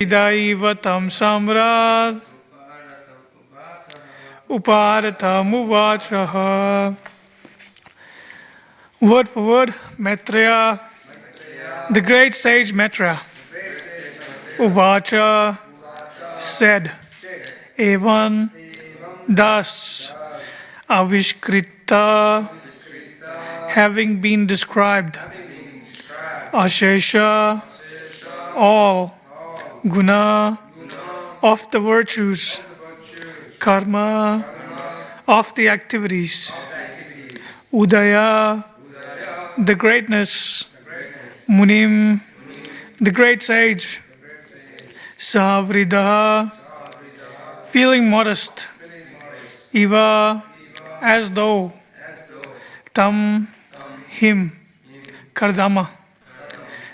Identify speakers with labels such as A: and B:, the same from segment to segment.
A: Idaiva tam samrat uparatam uvachaha. Word for word, Maitreya, the great sage Maitreya, Uvacha said, Evan, thus, Avishkrita, having been described, Ashesha, all, Guna, of the virtues, Karma, of the activities, Udaya, the greatness, Munim, the great sage, Savridaha, feeling modest, Eva, as though, Tam, him, Kardama,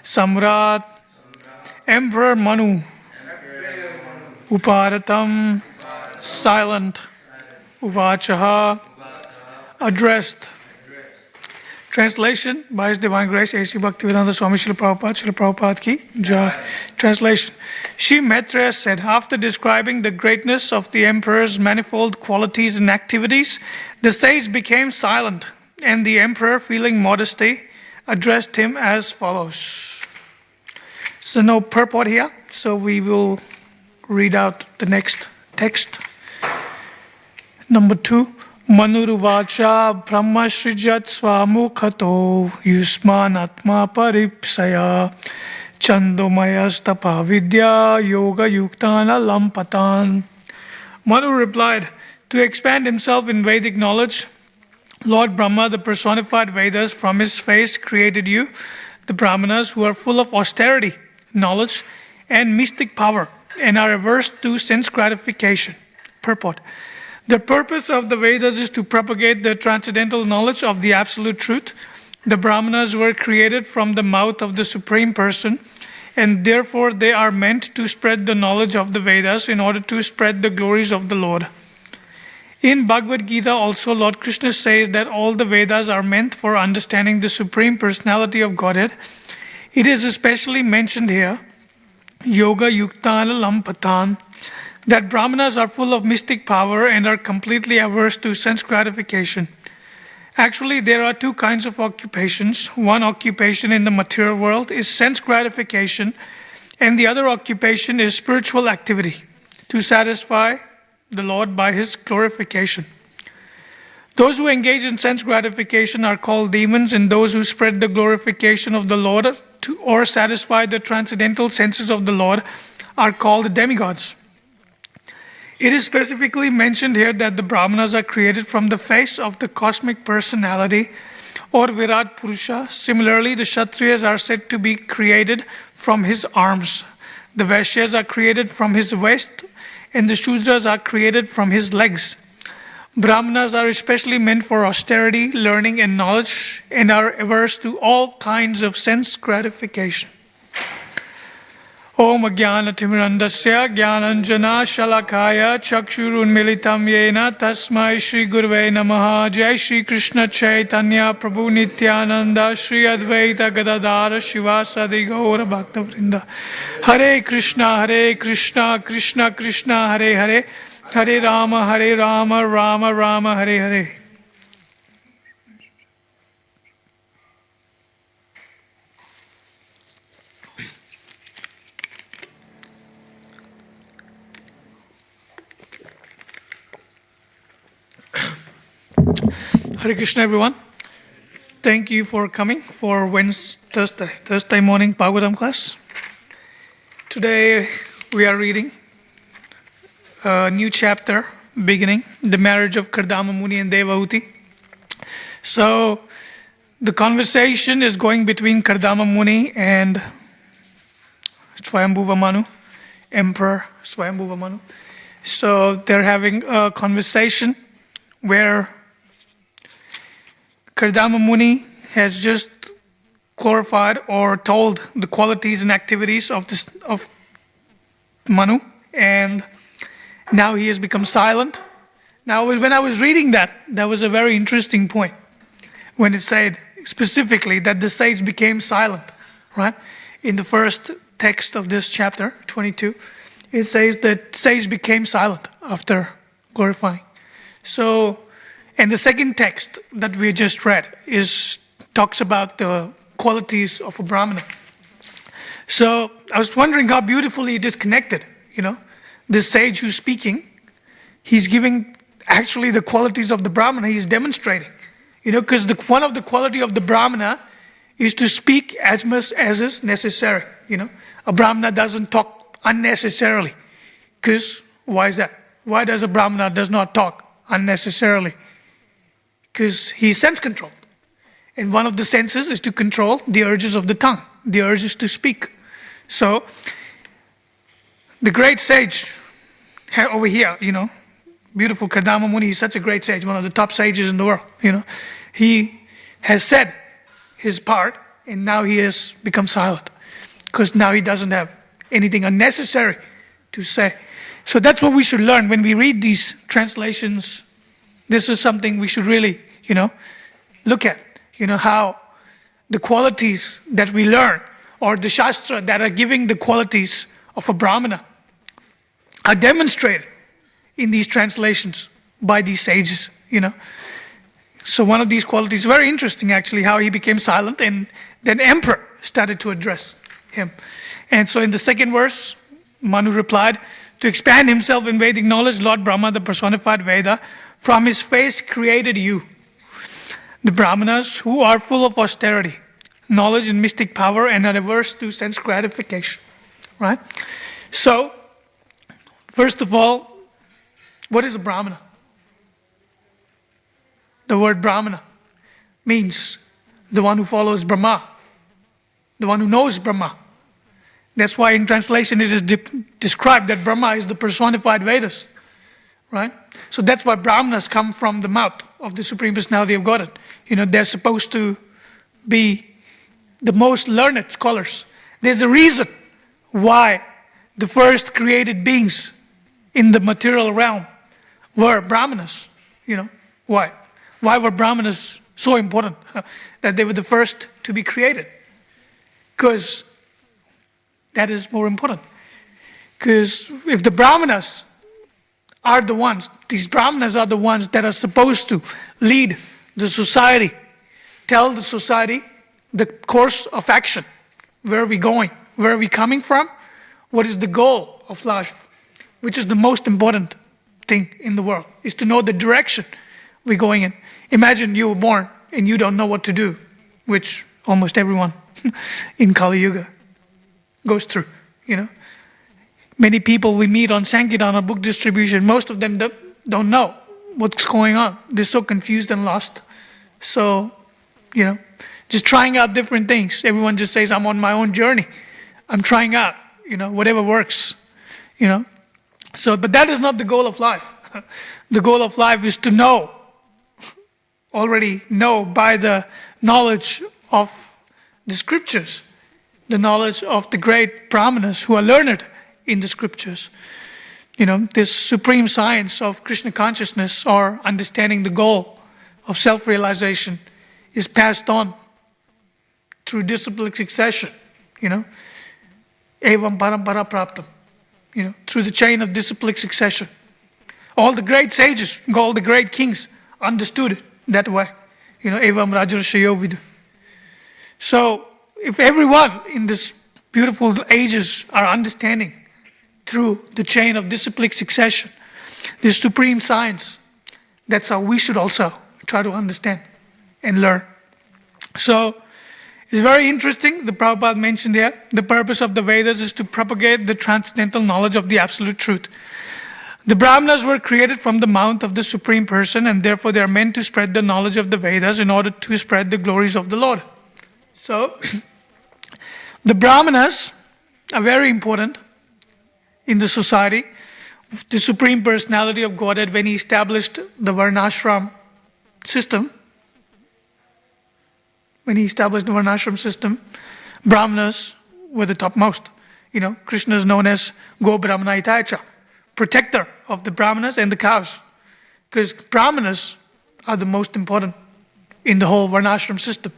A: Samrat, Emperor Manu, Uparatam, silent, Uvachaha, addressed. Translation by His Divine Grace A.C. Bhaktivedanta Swami Srila Prabhupada ki Jai. Translation. She Maitreya said, after describing the greatness of the emperor's manifold qualities and activities, the sage became silent, and the emperor, feeling modesty, addressed him as follows. So no purport here, so we will read out the next text. Number 2. Manuruvacha Brahma Srijat Swamukhato Yusman Atma Paripsaya Chandomayastapa Vidya Yoga Yuktana Lampatan. Manu replied, to expand himself in Vedic knowledge, Lord Brahma, the personified Vedas, from his face created you, the Brahmanas, who are full of austerity, knowledge, and mystic power, and are averse to sense gratification. Purport. The purpose of the Vedas is to propagate the transcendental knowledge of the absolute truth. The Brahmanas were created from the mouth of the Supreme Person, and therefore they are meant to spread the knowledge of the Vedas in order to spread the glories of the Lord. In Bhagavad Gita also, Lord Krishna says that all the Vedas are meant for understanding the Supreme Personality of Godhead. It is especially mentioned here, Yoga Yuktana Lampatan, that Brahmanas are full of mystic power and are completely averse to sense gratification. Actually, there are two kinds of occupations. One occupation in the material world is sense gratification, and the other occupation is spiritual activity, to satisfy the Lord by His glorification. Those who engage in sense gratification are called demons, and those who spread the glorification of the Lord or satisfy the transcendental senses of the Lord are called demigods. It is specifically mentioned here that the Brahmanas are created from the face of the cosmic personality or Virat Purusha. Similarly, the Kshatriyas are said to be created from his arms. The Vaishyas are created from his waist, and the Shudras are created from his legs. Brahmanas are especially meant for austerity, learning, and knowledge, and are averse to all kinds of sense gratification. Om Jnana-timirandasya Jnananjana Shalakaya Chakshurunmilitam Yena Tasmai Shri Gurve Namaha. Jai Shri Krishna Chaitanya Prabhu Nityananda Shri Advaita Gadadara Shivasadi Gaura Bhakta Vrinda. Hare Krishna Krishna Krishna Hare Hare, Hare Rama Rama Rama Hare Hare. Hare Krishna, everyone. Thank you for coming for Thursday morning Bhagavatam class. Today we are reading a new chapter, beginning the marriage of Kardama, Muni, and Devouti. So the conversation is going between Kardama Muni and Swayambhuva Manu, Emperor Swayambhuva Manu. So they're having a conversation where Kardama Muni has just glorified or told the qualities and activities of Manu, and now he has become silent. Now, when I was reading that was a very interesting point when it said specifically that the sage became silent, right? In the first text of this chapter, 22, it says that sage became silent after glorifying. So, and the second text that we just read talks about the qualities of a Brahmana. So I was wondering how beautifully it is connected, This sage who's speaking, he's giving actually the qualities of the Brahmana, he's demonstrating. Because one of the quality of the Brahmana is to speak as much as is necessary. A Brahmana doesn't talk unnecessarily. Because why is that? Why does a Brahmana does not talk unnecessarily? Because he's sense controlled. And one of the senses is to control the urges of the tongue, the urges to speak. So, the great sage over here, beautiful Kardama Muni, he's such a great sage, one of the top sages in the world, He has said his part, and now he has become silent. Because now he doesn't have anything unnecessary to say. So that's what we should learn when we read these translations. This is something we should really, look at. How the qualities that we learn, or the Shastra that are giving the qualities of a Brahmana, are demonstrated in these translations by these sages, So one of these qualities, very interesting actually, how he became silent, and then emperor started to address him. And so in the second verse, Manu replied, to expand himself in Vedic knowledge, Lord Brahma, the personified Veda, from his face created you. The Brahmanas who are full of austerity, knowledge and mystic power, and are averse to sense gratification. Right? So, first of all, what is a Brahmana? The word Brahmana means the one who follows Brahma, the one who knows Brahma. That's why in translation it is described that Brahma is the personified Vedas. Right? So that's why Brahmanas come from the mouth of the Supreme Personality of Godhead. They're supposed to be the most learned scholars. There's a reason why the first created beings in the material realm were Brahmanas. Why? Why were Brahmanas so important that they were the first to be created? Because that is more important. Because if the Brahmanas are the ones, these Brahmanas are the ones that are supposed to lead the society, tell the society the course of action. Where are we going? Where are we coming from? What is the goal of life? Which is the most important thing in the world, is to know the direction we're going in. Imagine you were born and you don't know what to do, which almost everyone in Kali Yuga goes through, Many people we meet on Sankirtan book distribution, most of them don't know what's going on. They're so confused and lost. So, just trying out different things. Everyone just says, I'm on my own journey. I'm trying out, whatever works, So, but that is not the goal of life. The goal of life is to already know by the knowledge of the scriptures, the knowledge of the great Brahmanas who are learned in the scriptures. This supreme science of Krishna consciousness, or understanding the goal of self-realization, is passed on through disciplic succession, evam parampara praptam, through the chain of disciplic succession. All the great sages, all the great kings understood it that way, evam rajarshayo vidu. So, if everyone in this beautiful ages are understanding through the chain of disciplic succession, this supreme science, that's how we should also try to understand and learn. So, it's very interesting, the Prabhupada mentioned here, the purpose of the Vedas is to propagate the transcendental knowledge of the absolute truth. The Brahmanas were created from the mouth of the Supreme Person, and therefore they are meant to spread the knowledge of the Vedas in order to spread the glories of the Lord. So, the Brahmanas are very important in the society. The Supreme Personality of Godhead, when he established the Varnashram system, Brahmanas were the topmost. Krishna is known as Go Brahmana Itacha, protector of the Brahmanas and the cows. Because Brahmanas are the most important in the whole Varnashram system.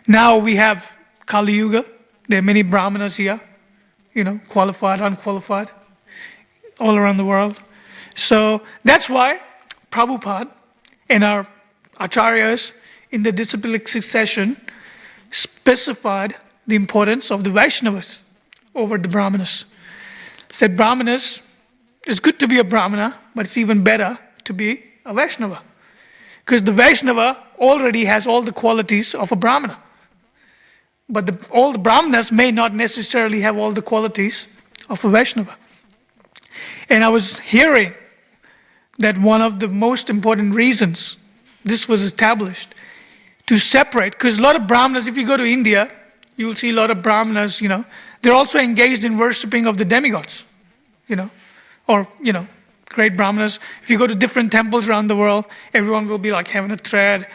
A: Now we have Kali Yuga, There are many Brahmanas here, qualified, unqualified, all around the world. So that's why Prabhupada and our acharyas in the disciplic succession specified the importance of the Vaishnavas over the Brahmanas. Said Brahmanas, it's good to be a Brahmana, but it's even better to be a Vaishnava. Because the Vaishnava already has all the qualities of a Brahmana. But all the Brahmanas may not necessarily have all the qualities of a Vaishnava. And I was hearing that one of the most important reasons this was established to separate, because a lot of Brahmanas, if you go to India, you will see a lot of Brahmanas, they're also engaged in worshipping of the demigods, or, great Brahmanas. If you go to different temples around the world, everyone will be like having a thread,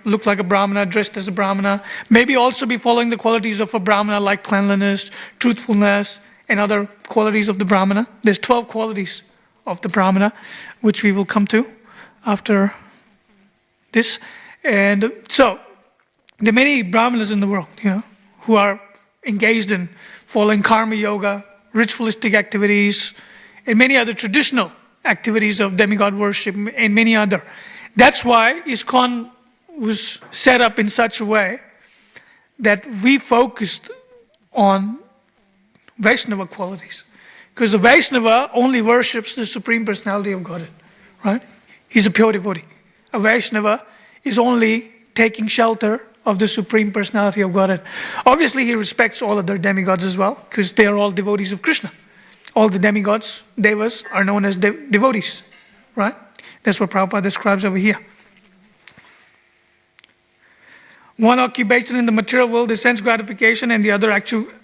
A: look like a Brahmana, dressed as a Brahmana. Maybe also be following the qualities of a Brahmana like cleanliness, truthfulness, and other qualities of the Brahmana. There's 12 qualities of the Brahmana, which we will come to after this. And so, there are many Brahmanas in the world, who are engaged in following karma yoga, ritualistic activities, and many other traditional activities of demigod worship, and many other. That's why ISKCON was set up in such a way that we focused on Vaishnava qualities. Because the Vaishnava only worships the Supreme Personality of Godhead, right? He's a pure devotee. A Vaishnava is only taking shelter of the Supreme Personality of Godhead. Obviously, he respects all other demigods as well, because they are all devotees of Krishna. All the demigods, devas, are known as devotees, right? That's what Prabhupada describes over here. One occupation in the material world is sense gratification, and the other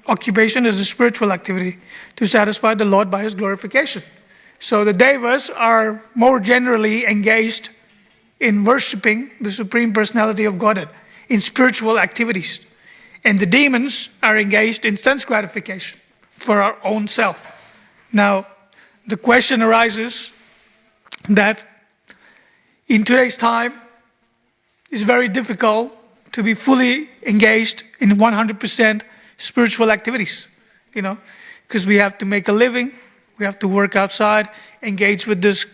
A: occupation is the spiritual activity to satisfy the Lord by His glorification. So the devas are more generally engaged in worshipping the Supreme Personality of Godhead, in spiritual activities. And the demons are engaged in sense gratification for our own self. Now, the question arises that in today's time, it's very difficult to be fully engaged in 100% spiritual activities, because we have to make a living, we have to work outside, engage with this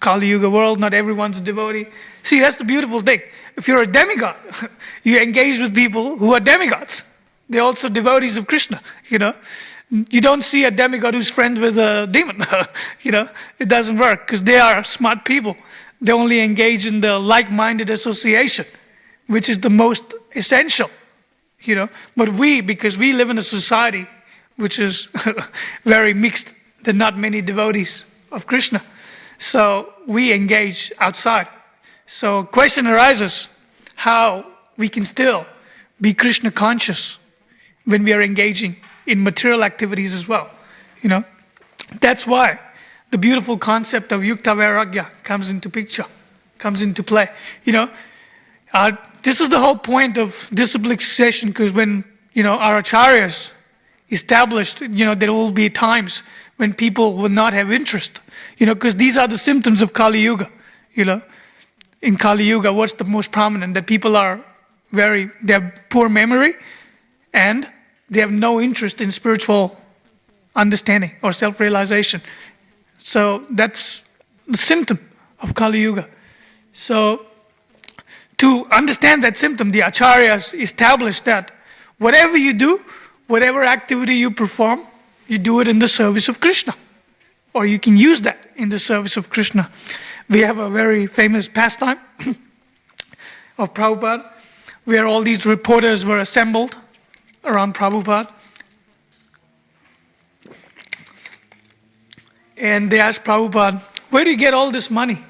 A: Kali Yuga world. Not everyone's a devotee. See, that's the beautiful thing. If you're a demigod, you engage with people who are demigods. They're also devotees of Krishna, You don't see a demigod who's friends with a demon, It doesn't work, because they are smart people. They only engage in the like-minded association, which is the most essential, But because we live in a society which is very mixed, there are not many devotees of Krishna. So we engage outside. So question arises, how we can still be Krishna conscious when we are engaging in material activities as well, That's why the beautiful concept of yukta vairagya comes into picture, comes into play, This is the whole point of disciplic succession, because when, our acharyas established, there will be times when people will not have interest, because these are the symptoms of Kali Yuga, In Kali Yuga, what's the most prominent? That people they have poor memory, and they have no interest in spiritual understanding or self-realization. So that's the symptom of Kali Yuga. So to understand that symptom, the acharyas established that whatever you do, whatever activity you perform, you do it in the service of Krishna. Or you can use that in the service of Krishna. We have a very famous pastime of Prabhupada, where all these reporters were assembled around Prabhupada. And they asked Prabhupada, where do you get all this money?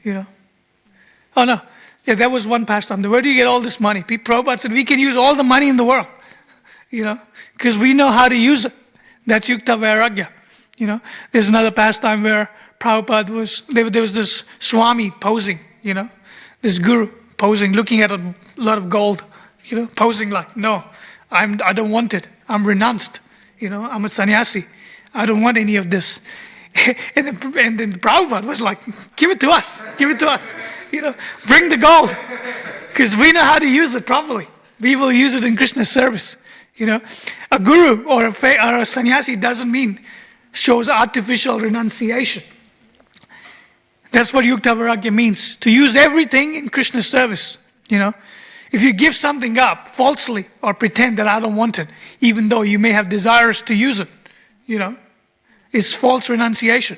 A: Oh no, yeah, that was one pastime. Where do you get all this money? Prabhupada said, we can use all the money in the world, because we know how to use it. That's yukta vairagya. There's another pastime where Prabhupada there was this Swami posing, this guru posing, looking at a lot of gold, posing like, no, I don't want it. I'm renounced, I'm a sannyasi. I don't want any of this. And then Prabhupada was like, give it to us, bring the gold, because we know how to use it properly. We will use it in Krishna's service. A guru or a sannyasi doesn't mean shows artificial renunciation. That's what Yukta Vairagya means, to use everything in Krishna's service. If you give something up falsely or pretend that I don't want it, even though you may have desires to use it, it's false renunciation.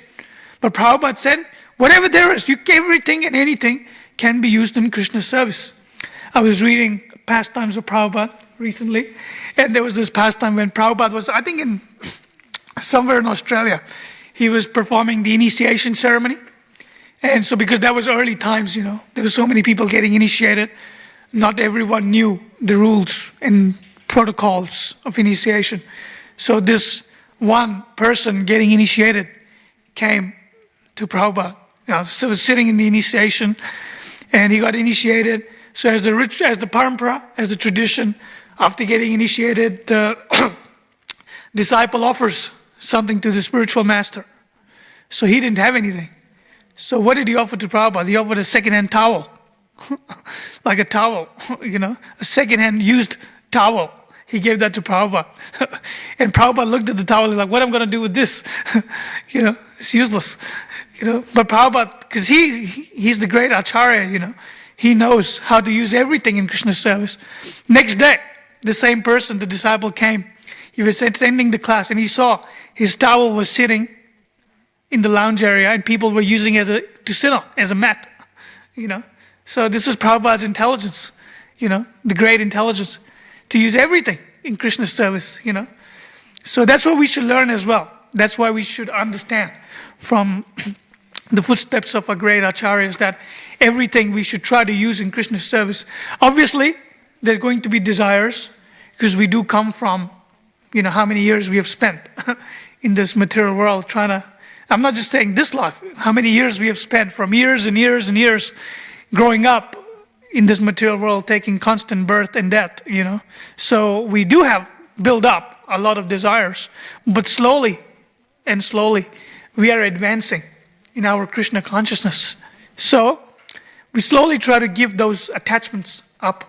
A: But Prabhupada said, whatever there is, everything and anything can be used in Krishna's service. I was reading Pastimes of Prabhupada recently, and there was this pastime when Prabhupada was, I think, in somewhere in Australia. He was performing the initiation ceremony. And so because that was early times, there were so many people getting initiated. Not everyone knew the rules and protocols of initiation. So this one person getting initiated came to Prabhupada. So he was sitting in the initiation, and he got initiated. So as the parampara, as the tradition, after getting initiated, the disciple offers something to the spiritual master. So he didn't have anything. So what did he offer to Prabhupada? He offered a second-hand towel. Like a towel, a second-hand used towel. He gave that to Prabhupada. And Prabhupada looked at the towel and like, what am I going to do with this? It's useless. But Prabhupada, because he's the great acharya, he knows how to use everything in Krishna's service. Next day, the same person, the disciple came. He was attending the class and he saw his towel was sitting in the lounge area and people were using it to sit on as a mat, So this is Prabhupada's intelligence, the great intelligence, to use everything in Krishna's service, So that's what we should learn as well. That's why we should understand from the footsteps of our great acharyas that everything we should try to use in Krishna's service. Obviously, there are going to be desires because we do come from, how many years we have spent in this material world trying to, I'm not just saying this life, how many years we have spent from years and years and years growing up in this material world, taking constant birth and death, So we do have built up a lot of desires, but slowly and slowly we are advancing in our Krishna consciousness. So we slowly try to give those attachments up,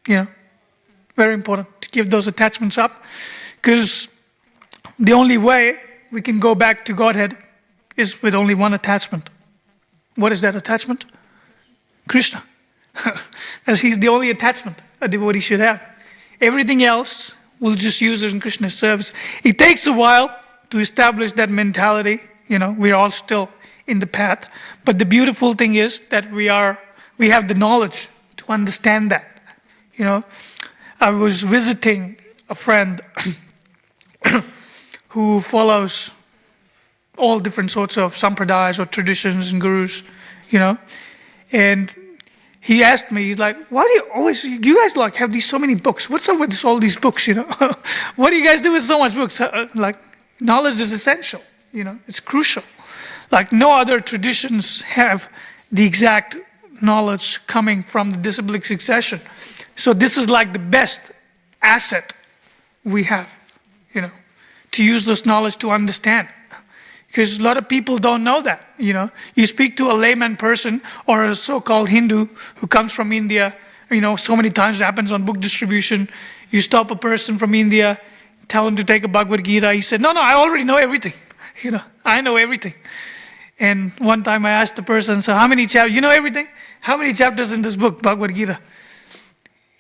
A: Very important to give those attachments up, because the only way we can go back to Godhead is with only one attachment. What is that attachment? Krishna. As he's the only attachment a devotee should have. Everything else, we'll just use it in Krishna's service. It takes a while to establish that mentality. We're all still in the path. But the beautiful thing is that we have the knowledge to understand that. I was visiting a friend who follows all different sorts of sampradayas or traditions and gurus, and he asked me, he's like, why do you guys have these so many books? What's up with all these books, What do you guys do with so much books? Knowledge is essential, it's crucial. No other traditions have the exact knowledge coming from the disciplic succession. So this is the best asset we have, to use this knowledge to understand. Because a lot of people don't know that, You speak to a layman person or a so-called Hindu who comes from India, so many times it happens on book distribution. You stop a person from India, tell him to take a Bhagavad Gita. He said, no, I already know everything. I know everything. And one time I asked the person, so how many chapters, you know everything? How many chapters in this book, Bhagavad Gita?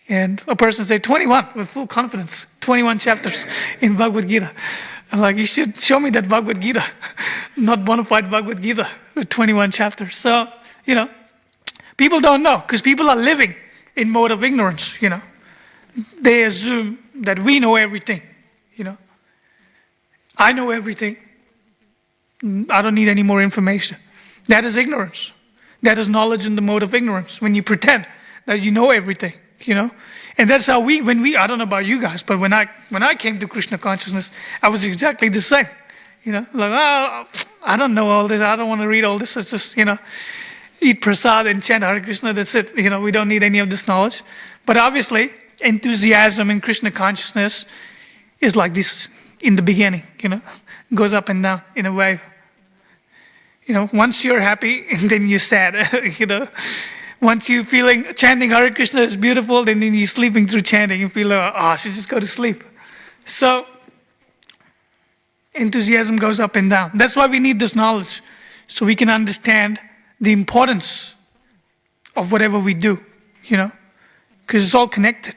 A: And a person said, 21, with full confidence. 21 chapters in Bhagavad Gita. I'm like, you should show me that Bhagavad Gita, not bona fide Bhagavad Gita with 21 chapters. So, people don't know because people are living in mode of ignorance, They assume that we know everything, I know everything. I don't need any more information. That is ignorance. That is knowledge in the mode of ignorance. When you pretend that you know everything, And that's how I don't know about you guys, but when I came to Krishna consciousness, I was exactly the same. I don't know all this. I don't want to read all this. It's just, eat prasad and chant Hare Krishna. That's it. We don't need any of this knowledge. But obviously, enthusiasm in Krishna consciousness is like this in the beginning, goes up and down in a wave. Once you're happy and then you're sad, Once you feeling chanting Hare Krishna is beautiful, then you're sleeping through chanting. You feel like, I should just go to sleep. So enthusiasm goes up and down. That's why we need this knowledge, so we can understand the importance of whatever we do, because it's all connected,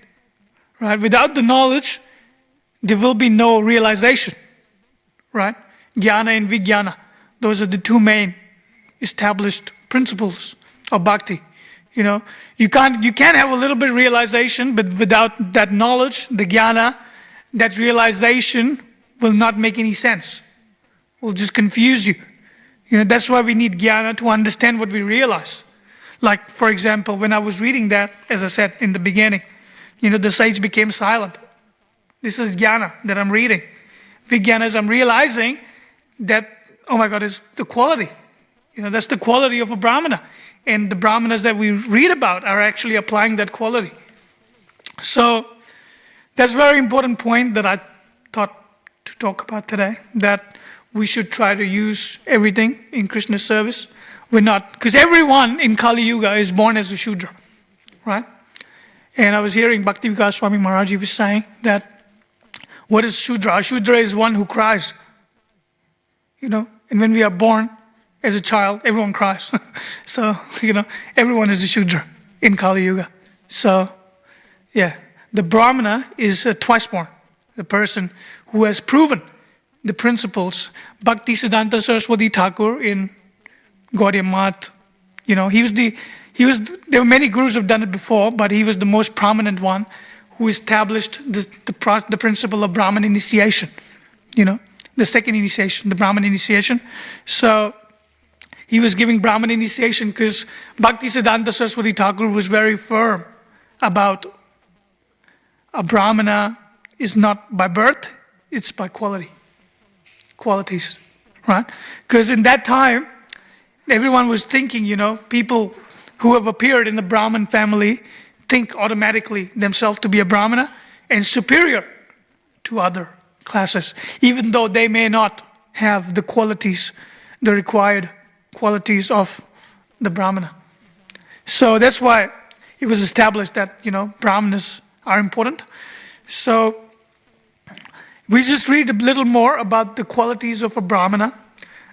A: right? Without the knowledge, there will be no realization, right? Jnana and Vijnana, those are the two main established principles of bhakti. You can't have a little bit of realization, but without that knowledge, the jnana, that realization will not make any sense. Will just confuse you. That's why we need jnana to understand what we realize. Like, for example, when I was reading that, as I said in the beginning, the sage became silent. This is jnana that I'm reading. Vijnana is I'm realizing that, oh my God, it's the quality. That's the quality of a Brahmana. And the Brahmanas that we read about are actually applying that quality. So that's a very important point that I thought to talk about today, that we should try to use everything in Krishna's service. We're not, because everyone in Kali Yuga is born as a Shudra, right? And I was hearing Bhakti Vikas Swami Maharaj was saying that, what is Shudra? A Shudra is one who cries. And when we are born as a child, everyone cries. So, everyone is a Shudra in Kali Yuga. So, yeah, the Brahmana is twice born, the person who has proven the principles. Bhakti Siddhanta Saraswati Thakur in Gaudiya Math, there were many gurus who have done it before, but he was the most prominent one who established the principle of Brahman Initiation, the second initiation, the Brahman Initiation. So he was giving Brahman Initiation because Bhakti Siddhanta Saraswati Thakur was very firm about a Brahmana is not by birth, it's by qualities, right? Because in that time, everyone was thinking, people who have appeared in the Brahmin family think automatically themselves to be a Brahmana and superior to other classes, even though they may not have the qualities, the required qualities of the Brahmana. So that's why it was established that, Brahmanas are important. So we just read a little more about the qualities of a Brahmana.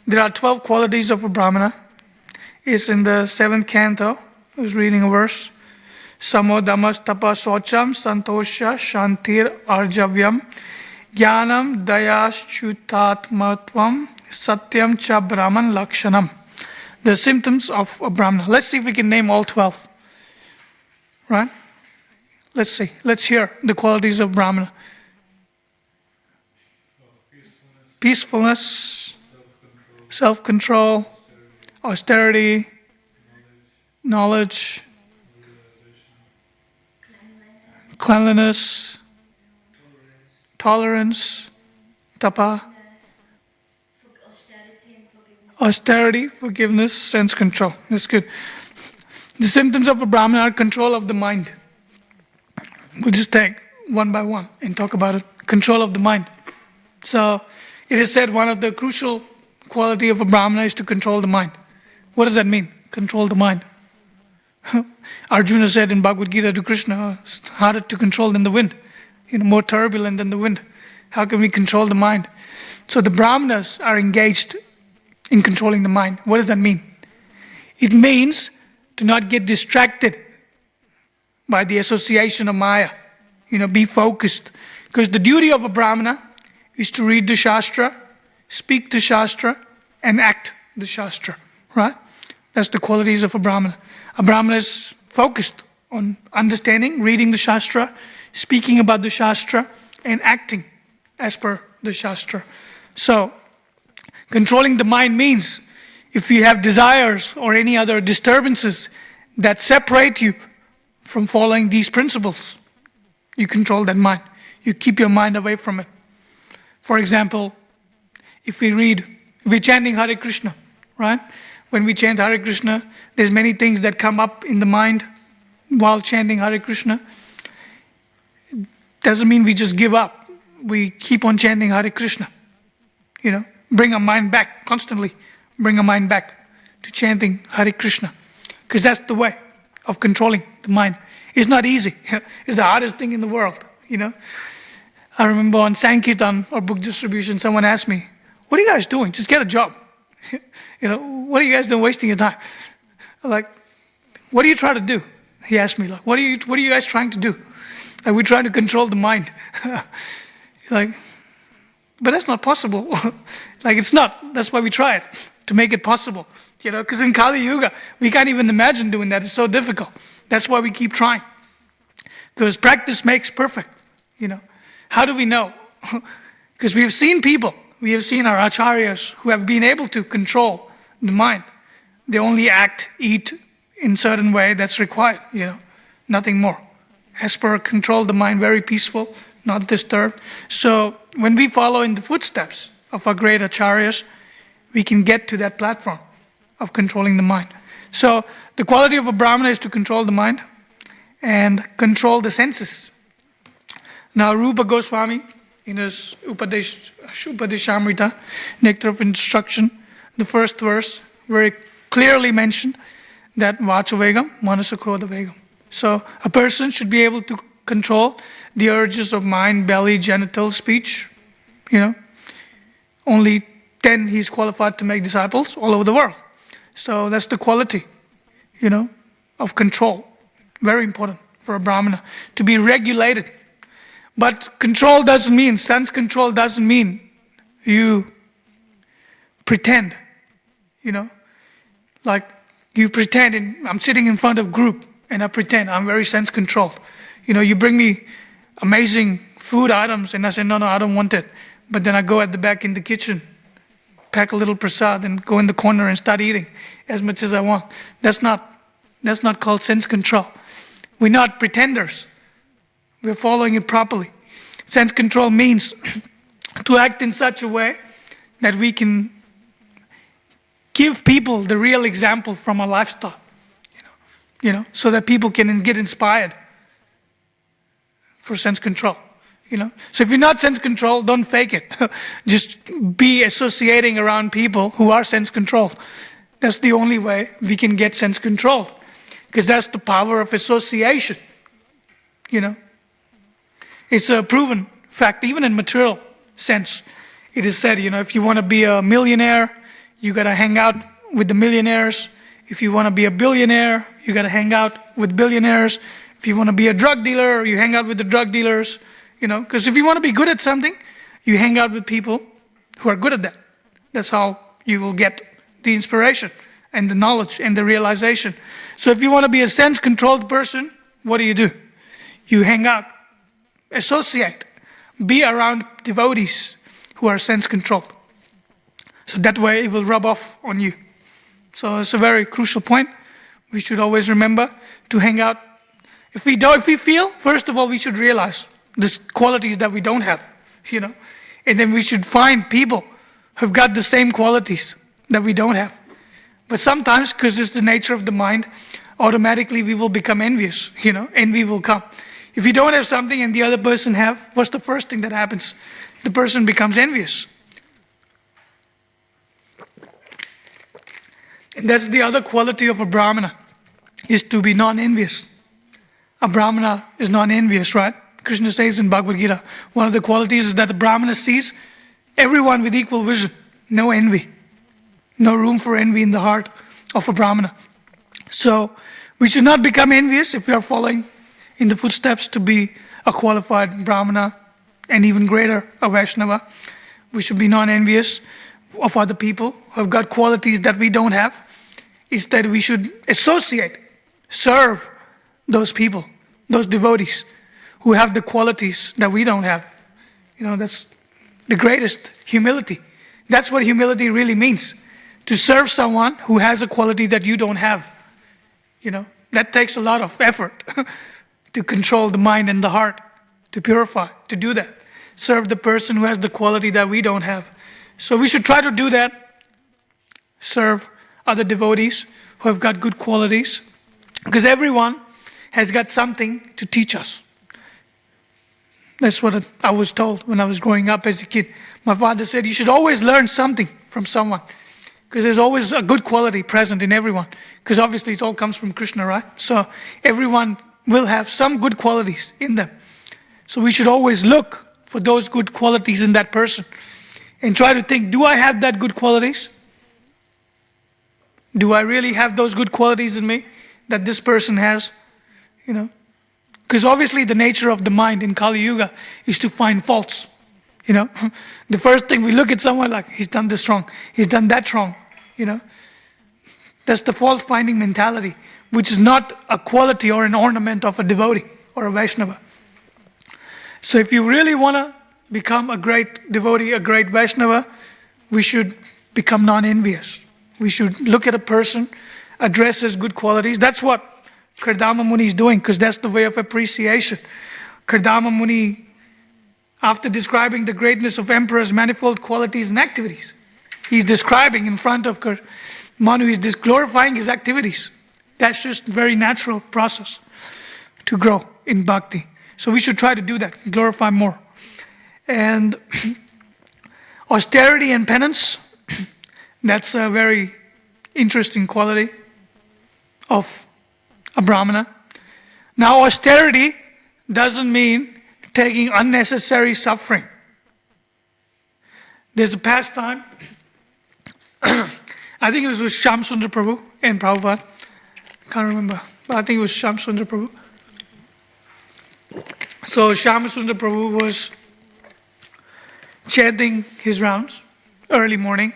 A: There are 12 qualities of a Brahmana. It's in the 7th canto. I was reading a verse. Samodamas tapa socham santosha shantir arjavyam jnanam dayaschutatmatvam satyam cha brahman lakshanam. The symptoms of a Brahmana. Let's see if we can name all 12. Right? Let's see. Let's hear the qualities of Brahmana. Peacefulness, self-control, austerity, knowledge, cleanliness, tolerance, tapa, austerity, forgiveness, sense control. That's good. The symptoms of a Brahmana are control of the mind. We'll just take one by one and talk about it. Control of the mind. So it is said one of the crucial quality of a Brahmana is to control the mind. What does that mean? Control the mind. Arjuna said in Bhagavad Gita to Krishna, it's harder to control than the wind. More turbulent than the wind. How can we control the mind? So the Brahmanas are engaged in controlling the mind. What does that mean? It means to not get distracted by the association of Maya. Be focused. Because the duty of a Brahmana is to read the Shastra, speak the Shastra, and act the Shastra. Right? That's the qualities of a Brahmana. A Brahmana is focused on understanding, reading the Shastra, speaking about the Shastra, and acting as per the Shastra. So, controlling the mind means if you have desires or any other disturbances that separate you from following these principles, you control that mind. You keep your mind away from it. For example, if we're chanting Hare Krishna, right? When we chant Hare Krishna, there's many things that come up in the mind while chanting Hare Krishna. It doesn't mean we just give up. We keep on chanting Hare Krishna. Bring our mind back constantly. Bring our mind back to chanting Hare Krishna. Because that's the way of controlling the mind. It's not easy. It's the hardest thing in the world, I remember on Sankirtan or book distribution, someone asked me, what are you guys doing? Just get a job. What are you guys doing wasting your time? I'm like, what are you trying to do? He asked me, what are you guys trying to do? Like, we're trying to control the mind. Like, but that's not possible. Like, it's not. That's why we try it, to make it possible. Because in Kali Yuga, we can't even imagine doing that. It's so difficult. That's why we keep trying. Because practice makes perfect. How do we know? Because we have seen people. We have seen our acharyas who have been able to control the mind. They only act, eat in certain way that's required, nothing more. As per control the mind, very peaceful, not disturbed. So when we follow in the footsteps of our great acharyas, we can get to that platform of controlling the mind. So the quality of a Brahmana is to control the mind and control the senses. Now Rupa Goswami, in his Upadeshamrita, Nectar of Instruction, the first verse, very clearly mentioned that Vachavegam, Manasakrodha Vegam. So a person should be able to control the urges of mind, belly, genital, speech. Only 10 he's qualified to make disciples all over the world. So that's the quality, of control. Very important for a Brahmana to be regulated. But control doesn't mean, sense control doesn't mean you pretend, like you pretend, I'm sitting in front of group and I pretend I'm very sense controlled. You bring me amazing food items and I say, no, I don't want it. But then I go at the back in the kitchen, pack a little prasad and go in the corner and start eating as much as I want. That's not called sense control. We're not pretenders. We're following it properly. Sense control means to act in such a way that we can give people the real example from our lifestyle, so that people can get inspired for sense control, So if you're not sense control, don't fake it. Just be associating around people who are sense controlled. That's the only way we can get sense control, because that's the power of association, It's a proven fact, even in material sense. It is said, if you want to be a millionaire, you got to hang out with the millionaires. If you want to be a billionaire, you got to hang out with billionaires. If you want to be a drug dealer, you hang out with the drug dealers, Because if you want to be good at something, you hang out with people who are good at that. That's how you will get the inspiration and the knowledge and the realization. So if you want to be a sense-controlled person, what do? You hang out, associate, be around devotees who are sense-controlled. So that way it will rub off on you. So it's a very crucial point. We should always remember to hang out. If we feel, first of all, we should realize these qualities that we don't have, And then we should find people who've got the same qualities that we don't have. But sometimes, because it's the nature of the mind, automatically we will become envious, envy will come. If you don't have something and the other person have, what's the first thing that happens? The person becomes envious. And that's the other quality of a Brahmana, is to be non-envious. A Brahmana is non-envious, right? Krishna says in Bhagavad Gita, one of the qualities is that the Brahmana sees everyone with equal vision, no envy. No room for envy in the heart of a Brahmana. So we should not become envious if we are following in the footsteps to be a qualified Brahmana and even greater, a Vaishnava. We should be non-envious of other people who have got qualities that we don't have. Instead, we should associate, serve those people, those devotees who have the qualities that we don't have. That's the greatest humility. That's what humility really means. To serve someone who has a quality that you don't have. That takes a lot of effort to control the mind and the heart, to purify, to do that. Serve the person who has the quality that we don't have. So we should try to do that. Serve other devotees who have got good qualities. Because everyone has got something to teach us. That's what I was told when I was growing up as a kid. My father said, you should always learn something from someone. Because there's always a good quality present in everyone. Because obviously it all comes from Krishna, right? So everyone will have some good qualities in them. So we should always look for those good qualities in that person. And try to think, do I have that good qualities? Do I really have those good qualities in me that this person has? Because obviously the nature of the mind in Kali Yuga is to find faults. The first thing we look at someone like, he's done this wrong, he's done that wrong. That's the fault finding mentality, which is not a quality or an ornament of a devotee or a Vaishnava. So if you really want to become a great devotee, a great Vaishnava, we should become non-envious. We should look at a person, address his good qualities. That's what Kardama Muni is doing, because that's the way of appreciation. Kardama Muni, after describing the greatness of Emperor's manifold qualities and activities, he's describing in front of Manu, he's glorifying his activities. That's just a very natural process to grow in bhakti. So we should try to do that, glorify more. And austerity and penance, that's a very interesting quality of a Brahmana. Now, austerity doesn't mean taking unnecessary suffering. There's a pastime, I think it was with Shamsundar Prabhu and Prabhupada. I can't remember, but I think it was Shamsundar Prabhu. So Shamsundar Prabhu was chanting his rounds early morning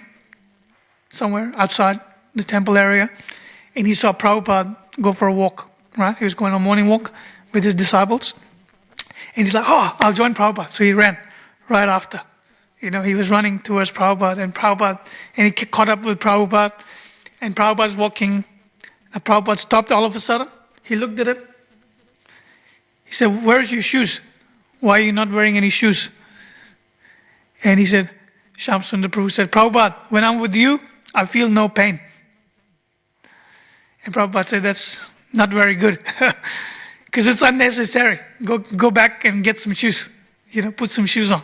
A: somewhere outside the temple area, and he saw Prabhupada go for a walk, right? He was going on a morning walk with his disciples, and he's like, oh, I'll join Prabhupada. So he ran right after. He was running towards Prabhupada, and he caught up with Prabhupada, and Prabhupada's walking. Prabhupada stopped all of a sudden. He looked at him. He said, where's your shoes? Why are you not wearing any shoes? And he said, Shamsundar Prabhu said, Prabhupada, when I'm with you, I feel no pain. And Prabhupada said, that's not very good. Because it's unnecessary. Go back and get some shoes. Put some shoes on.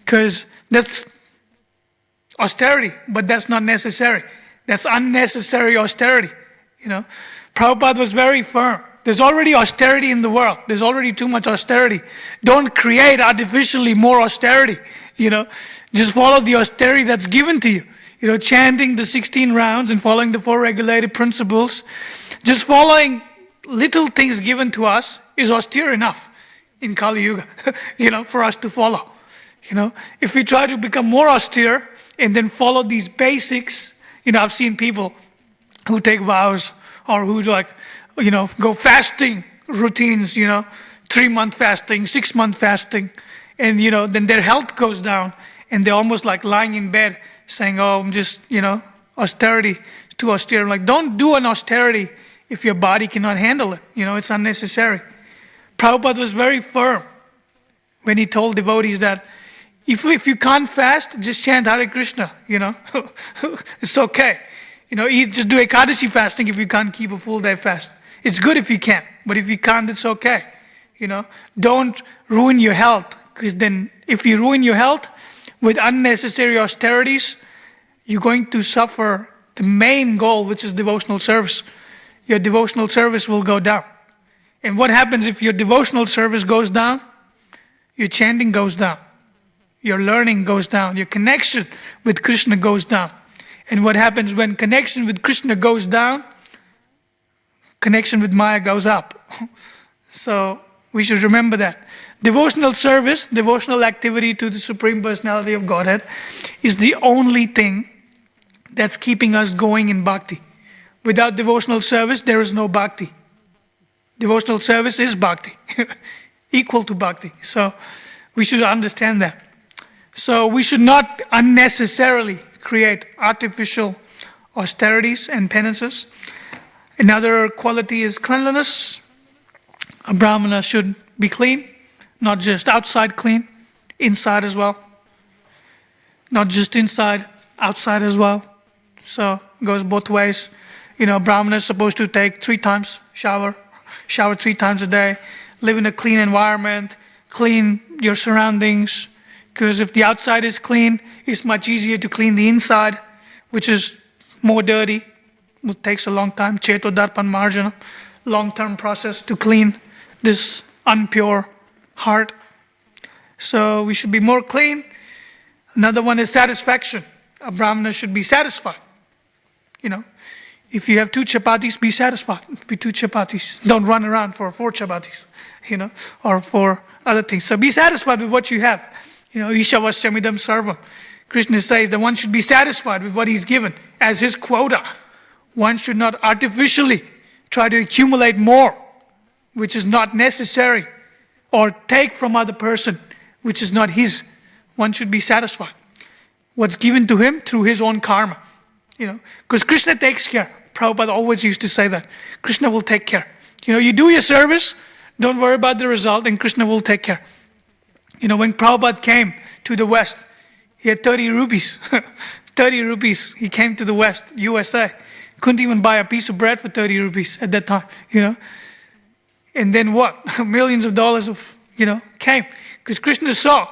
A: Because that's austerity, but that's not necessary. That's unnecessary austerity. Prabhupada was very firm. There's already austerity in the world. There's already too much austerity. Don't create artificially more austerity. Just follow the austerity that's given to you. Chanting the 16 rounds and following the 4 regulated principles. Just following little things given to us is austere enough in Kali Yuga, for us to follow. If we try to become more austere and then follow these basics, I've seen people who take vows or who go fasting routines, 3-month fasting, 6-month fasting, and then their health goes down and they're almost like lying in bed saying, oh, I'm just, austerity, too austere. I'm like, don't do an austerity if your body cannot handle it. It's unnecessary. Prabhupada was very firm when he told devotees that if you can't fast, just chant Hare Krishna, it's okay. Just do Ekadashi fasting if you can't keep a full day fast. It's good if you can, but if you can't, it's okay. Don't ruin your health, because then if you ruin your health with unnecessary austerities, you're going to suffer the main goal, which is devotional service. Your devotional service will go down. And what happens if your devotional service goes down? Your chanting goes down. Your learning goes down. Your connection with Krishna goes down. And what happens when connection with Krishna goes down? Connection with Maya goes up. So we should remember that. Devotional service, devotional activity to the Supreme Personality of Godhead is the only thing that's keeping us going in bhakti. Without devotional service, there is no bhakti. Devotional service is bhakti, equal to bhakti. So we should understand that. So we should not unnecessarily create artificial austerities and penances. Another quality is cleanliness. A Brahmana should be clean, not just outside clean, inside as well. Not just inside, outside as well. So it goes both ways. Brahmana is supposed to take 3 times shower 3 times a day, live in a clean environment, clean your surroundings. Because if the outside is clean, it's much easier to clean the inside, which is more dirty. It takes a long time. Cheto Darpan Marjana, long-term process to clean this unpure heart. So we should be more clean. Another one is satisfaction. A Brahmana should be satisfied. If you have 2 chapatis, be satisfied with 2 chapatis. Don't run around for 4 chapatis, or for other things. So be satisfied with what you have. Ishavashamidam sarvam. Krishna says that one should be satisfied with what he's given as his quota. One should not artificially try to accumulate more, which is not necessary, or take from other person, which is not his. One should be satisfied. What's given to him through his own karma. Because Krishna takes care. Prabhupada always used to say that. Krishna will take care. You do your service, don't worry about the result, and Krishna will take care. When Prabhupada came to the West, he had 30 rupees. 30 rupees. He came to the West, USA. Couldn't even buy a piece of bread for 30 rupees at that time, And then what? Millions of dollars came. Because Krishna saw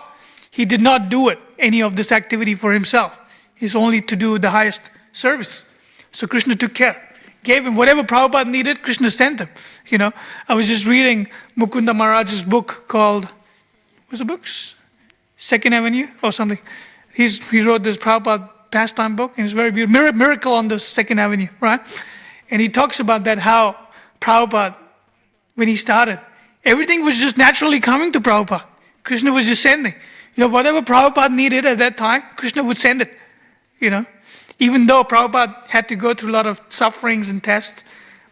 A: he did not do any of this activity for himself. It's only to do the highest service. So Krishna took care. Gave him whatever Prabhupada needed, Krishna sent him. I was just reading Mukunda Maharaj's book called, what's the book? Second Avenue or something. He wrote this Prabhupada pastime book, and it's very beautiful. Miracle on the Second Avenue, right? And he talks about that, how Prabhupada, when he started, everything was just naturally coming to Prabhupada. Krishna was just sending. Whatever Prabhupada needed at that time, Krishna would send it. Even though Prabhupada had to go through a lot of sufferings and tests,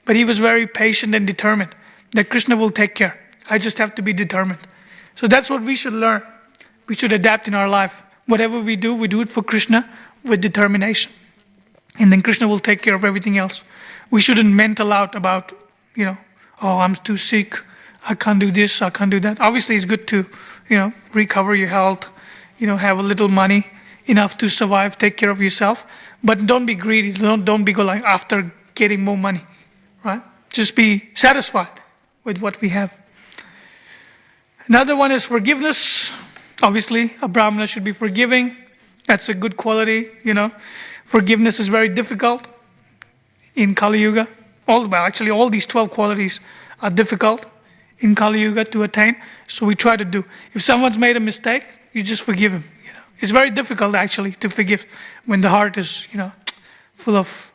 A: but he was very patient and determined that Krishna will take care. I just have to be determined. So that's what we should learn. We should adapt in our life. Whatever we do it for Krishna with determination. And then Krishna will take care of everything else. We shouldn't mental out about, oh, I'm too sick. I can't do this, I can't do that. Obviously, it's good to, recover your health, have a little money, enough to survive, take care of yourself. But don't be greedy. Don't be going after getting more money, right? Just be satisfied with what we have. Another one is forgiveness. Obviously, a Brahmana should be forgiving. That's a good quality, Forgiveness is very difficult in Kali Yuga. All these 12 qualities are difficult in Kali Yuga to attain. So we try to do. If someone's made a mistake, you just forgive him. It's very difficult actually to forgive when the heart is, full of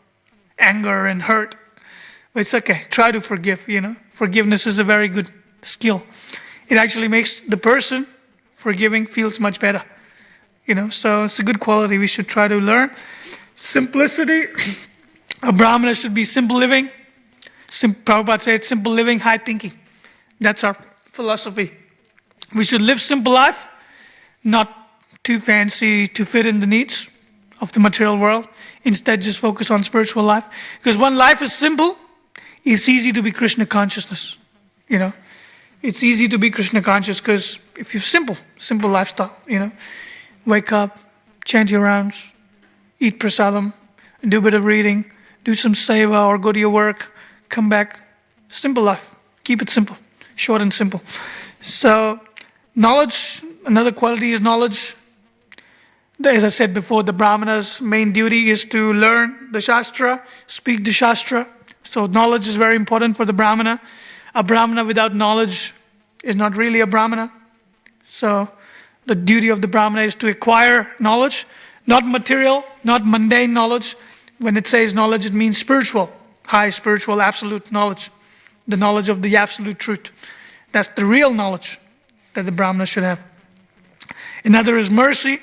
A: anger and hurt. But it's okay. Try to forgive, Forgiveness is a very good skill. It actually makes the person forgiving feels much better. So it's a good quality we should try to learn. Simplicity. A Brahmana should be simple living. Prabhupada said simple living, high thinking. That's our philosophy. We should live simple life, not too fancy to fit in the needs of the material world. Instead, just focus on spiritual life. Because when life is simple, it's easy to be Krishna consciousness. It's easy to be Krishna conscious because if you're simple lifestyle, wake up, chant your rounds, eat prasadam, do a bit of reading, do some seva or go to your work, come back. Simple life. Keep it simple, short and simple. So knowledge, another quality is knowledge. As I said before, the Brahmana's main duty is to learn the Shastra, speak the Shastra. So knowledge is very important for the Brahmana. A Brahmana without knowledge is not really a Brahmana. So the duty of the Brahmana is to acquire knowledge, not material, not mundane knowledge. When it says knowledge, it means spiritual, high spiritual, absolute knowledge. The knowledge of the absolute truth. That's the real knowledge that the Brahmana should have. Another is mercy.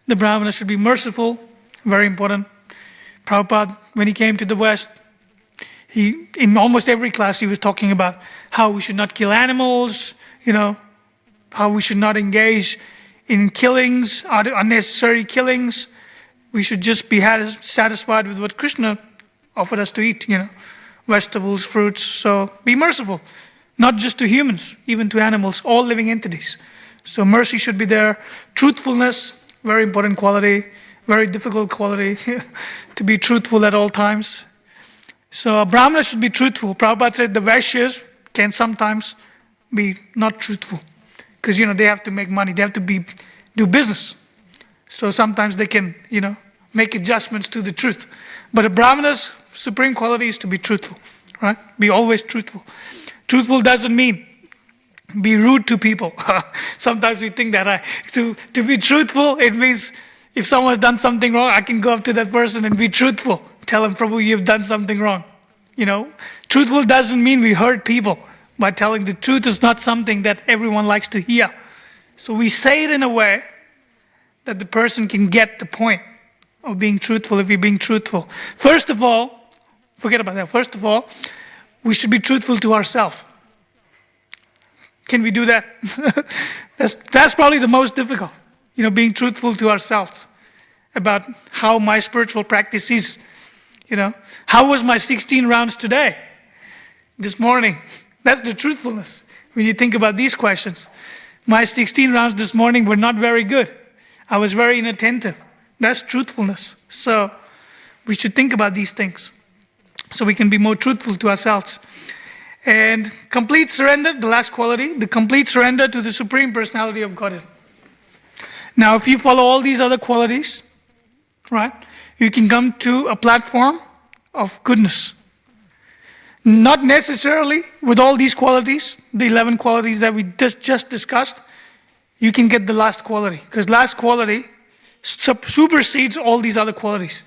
A: The Brahmana should be merciful, very important. Prabhupada, when he came to the West, in almost every class he was talking about how we should not kill animals, how we should not engage in killings, unnecessary killings. We should just be satisfied with what Krishna offered us to eat, vegetables, fruits. So be merciful, not just to humans, even to animals, all living entities. So mercy should be there. Truthfulness, very important quality, very difficult quality to be truthful at all times. So a Brahmana should be truthful. Prabhupada said the Vaishyas can sometimes be not truthful because, they have to make money. They have to do business. So sometimes they can, make adjustments to the truth. But a Brahmana's supreme quality is to be truthful, right? Be always truthful. Truthful doesn't mean be rude to people. Sometimes we think that to be truthful, it means if someone's done something wrong, I can go up to that person and be truthful. Tell him, Prabhu, you've done something wrong. Truthful doesn't mean we hurt people. By telling the truth is not something that everyone likes to hear. So we say it in a way that the person can get the point of being truthful if you're being truthful. First of all, forget about that. First of all, we should be truthful to ourselves. Can we do that? That's probably the most difficult. Being truthful to ourselves about how my spiritual practice is. How was my 16 rounds today? This morning. That's the truthfulness. When you think about these questions. My 16 rounds this morning were not very good. I was very inattentive. That's truthfulness. So we should think about these things so we can be more truthful to ourselves. And complete surrender, the last quality, the complete surrender to the Supreme Personality of Godhead. Now, if you follow all these other qualities, right, you can come to a platform of goodness. Not necessarily with all these qualities, the 11 qualities that we just discussed, you can get the last quality. Because last quality supersedes all these other qualities.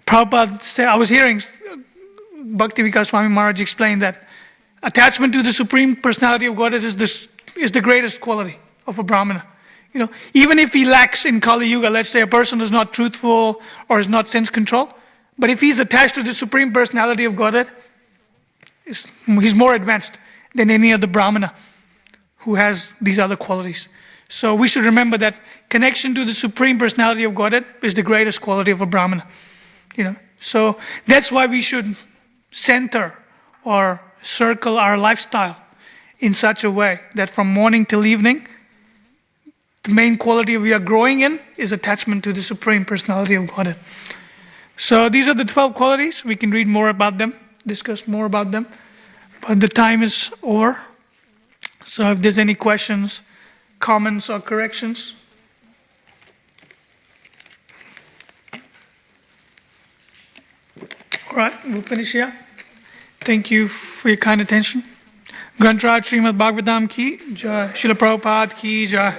A: Prabhupada said, I was hearing Bhaktivedanta Swami Maharaj explain that attachment to the Supreme Personality of Godhead is the greatest quality of a Brahmana. Even if he lacks in Kali Yuga, let's say a person is not truthful or is not sense controlled, but if he's attached to the Supreme Personality of Godhead, he's more advanced than any other Brahmana who has these other qualities. So we should remember that connection to the Supreme Personality of Godhead is the greatest quality of a Brahmana. So that's why we should center or circle our lifestyle in such a way that from morning till evening, the main quality we are growing in is attachment to the Supreme Personality of Godhead. So these are the 12 qualities. We can read more about them, discuss more about them. But the time is over. So if there's any questions, comments, or corrections. All right, we'll finish here. Thank you for your kind attention. Granth Raj Srimad Bhagavatam ki jai. Srila Prabhupada ki jai.